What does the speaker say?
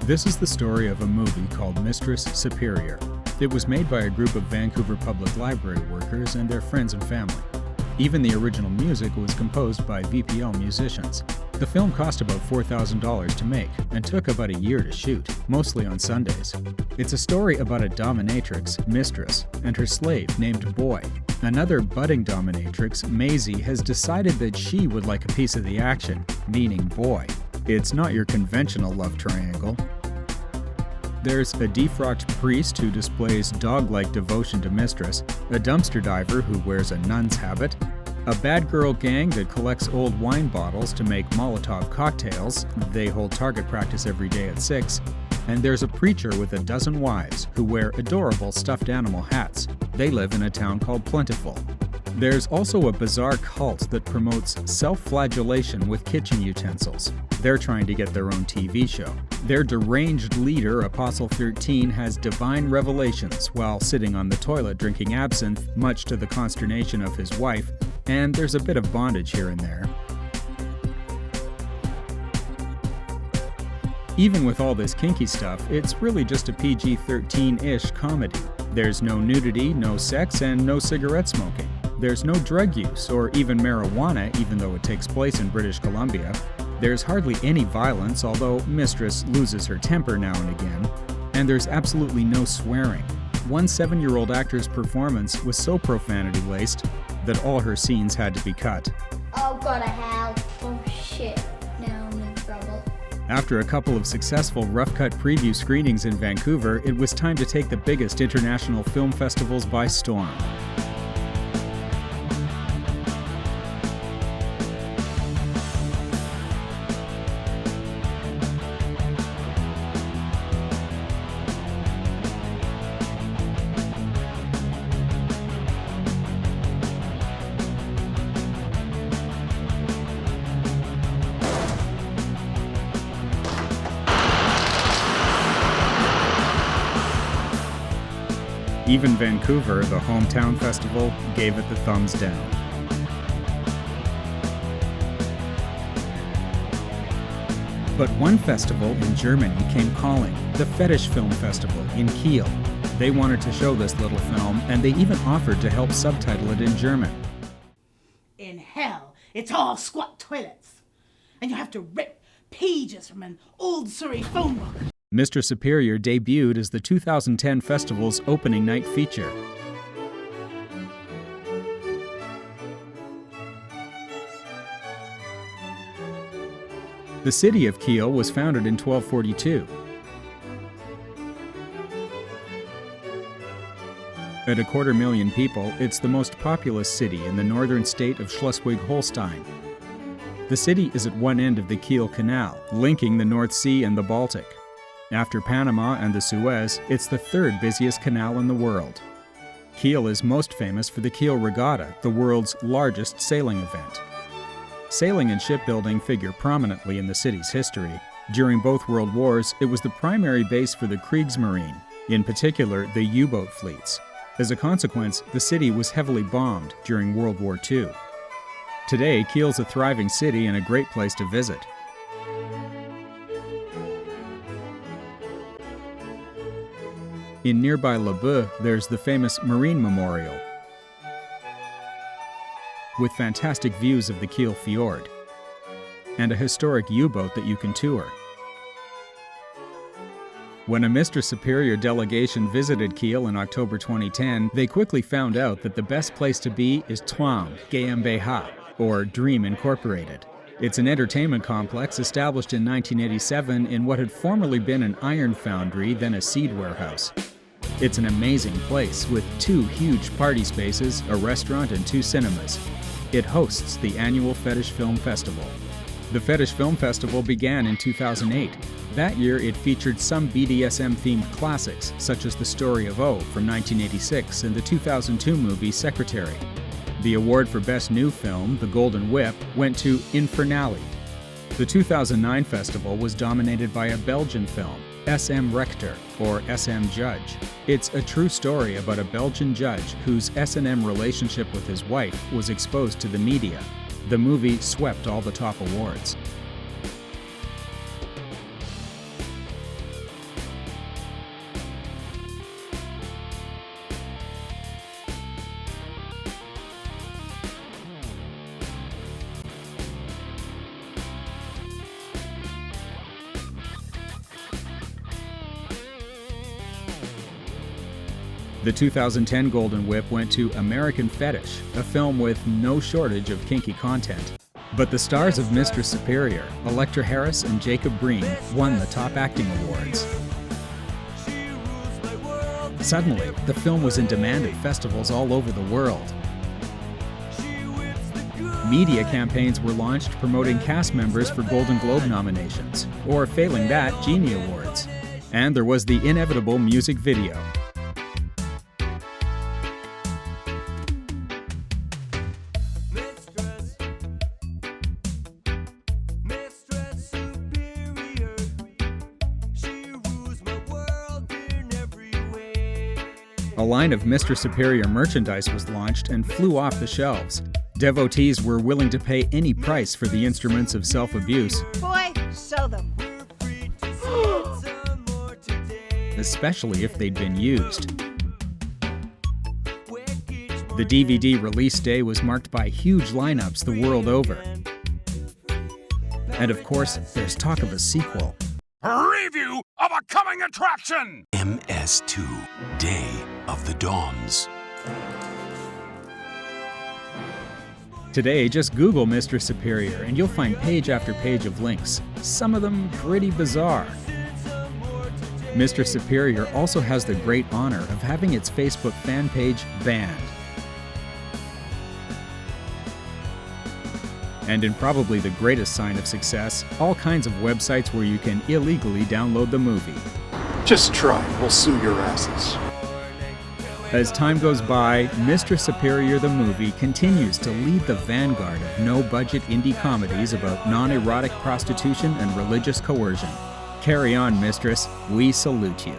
This is the story of a movie called Mistress Superior. It was made by a group of Vancouver Public Library workers and their friends and family. Even the original music was composed by VPL musicians. The film cost about $4,000 to make and took about a year to shoot, mostly on Sundays. It's a story about a dominatrix, Mistress, and her slave named Boy. Another budding dominatrix, Maisie, has decided that she would like a piece of the action, meaning Boy. It's not your conventional love triangle. There's a defrocked priest who displays dog-like devotion to Mistress, a dumpster diver who wears a nun's habit, a bad girl gang that collects old wine bottles to make Molotov cocktails. They hold target practice every day at 6. And there's a preacher with a dozen wives who wear adorable stuffed animal hats. They live in a town called Plentiful. There's also a bizarre cult that promotes self-flagellation with kitchen utensils. They're trying to get their own TV show. Their deranged leader, Apostle 13, has divine revelations while sitting on the toilet drinking absinthe, much to the consternation of his wife, and there's a bit of bondage here and there. Even with all this kinky stuff, it's really just a PG-13-ish comedy. There's no nudity, no sex, and no cigarette smoking. There's no drug use, or even marijuana, even though it takes place in British Columbia. There's hardly any violence, although Mistress loses her temper now and again. And there's absolutely no swearing. One 7-year-old actor's performance was so profanity-laced that all her scenes had to be cut. Oh, go to hell. Oh, shit. Now I'm in trouble. After a couple of successful rough-cut preview screenings in Vancouver, it was time to take the biggest international film festivals by storm. Even Vancouver, the hometown festival, gave it the thumbs down. But one festival in Germany came calling, the Fetisch Film Festival in Kiel. They wanted to show this little film, and they even offered to help subtitle it in German. In hell, it's all squat toilets, and you have to rip pages from an old Surrey phone book. Mistress Superior debuted as the 2010 festival's opening night feature. The city of Kiel was founded in 1242. At 250,000 people, it's the most populous city in the northern state of Schleswig-Holstein. The city is at one end of the Kiel Canal, linking the North Sea and the Baltic. After Panama and the Suez, it's the third busiest canal in the world. Kiel is most famous for the Kiel Regatta, the world's largest sailing event. Sailing and shipbuilding figure prominently in the city's history. During both World Wars, it was the primary base for the Kriegsmarine, in particular the U-boat fleets. As a consequence, the city was heavily bombed during World War II. Today, Kiel's a thriving city and a great place to visit. In nearby Le Boeuf, there's the famous Marine Memorial, with fantastic views of the Kiel Fjord, and a historic U-boat that you can tour. When a Mistress Superior delegation visited Kiel in October 2010, they quickly found out that the best place to be is Traum GmbH, or Dream Incorporated. It's an entertainment complex established in 1987 in what had formerly been an iron foundry, then a seed warehouse. It's an amazing place with 2 huge party spaces, a restaurant, and 2 cinemas. It hosts the annual Fetisch Film Festival. The Fetisch Film Festival began in 2008. That year, it featured some BDSM-themed classics, such as The Story of O from 1986 and the 2002 movie Secretary. The award for Best New Film, The Golden Whip, went to Infernale. The 2009 festival was dominated by a Belgian film, SM Rector, or SM Judge. It's a true story about a Belgian judge whose S&M relationship with his wife was exposed to the media. The movie swept all the top awards. The 2010 Golden Whip went to American Fetish, a film with no shortage of kinky content. But the stars of Mistress Superior, Electra Harris and Jacob Green, won the top acting awards. Suddenly, the film was in demand at festivals all over the world. Media campaigns were launched promoting cast members for Golden Globe nominations, or failing that, Genie Awards. And there was the inevitable music video. Mistress Superior, she rules my world in every way. A line of Mistress Superior merchandise was launched and flew off the shelves. Devotees were willing to pay any price for the instruments of self-abuse, Boy, show them. especially if they'd been used. The DVD release day was marked by huge lineups the world over. And of course, there's talk of a sequel. Review of a coming attraction! MS2, Day of the Dawns. Today, just Google Mistress Superior and you'll find page after page of links, some of them pretty bizarre. Mistress Superior also has the great honor of having its Facebook fan page banned. And in probably the greatest sign of success, all kinds of websites where you can illegally download the movie. Just try, we'll sue your asses. As time goes by, Mistress Superior the movie continues to lead the vanguard of no-budget indie comedies about non-erotic prostitution and religious coercion. Carry on, Mistress. We salute you.